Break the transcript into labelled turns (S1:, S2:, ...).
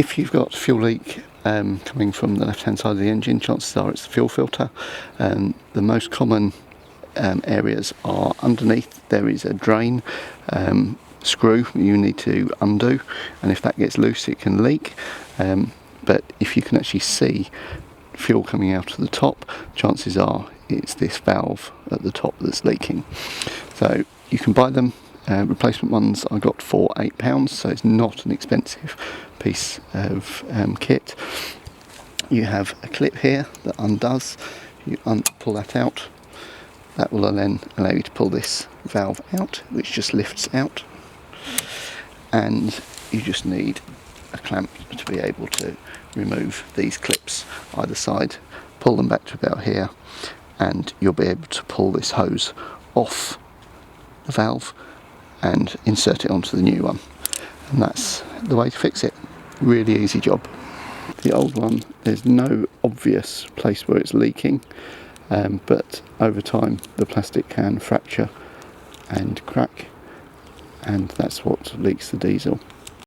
S1: If you've got fuel leak coming from the left hand side of the engine, chances are it's the fuel filter. The most common areas are underneath. There is a drain screw you need to undo, and if that gets loose it can leak, but if you can actually see fuel coming out of the top, chances are it's this valve at the top that's leaking. So you can buy them, replacement ones I got for £8, so it's not an expensive piece of kit. You have a clip here that undoes. You pull that out. That will then allow you to pull this valve out, which just lifts out, and you just need a clamp to be able to remove these clips either side, pull them back to about here, and you'll be able to pull this hose off the valve and insert it onto the new one, and that's the way to fix it. Really easy job. The old one, there's no obvious place where it's leaking, but over time the plastic can fracture and crack, and that's what leaks the diesel.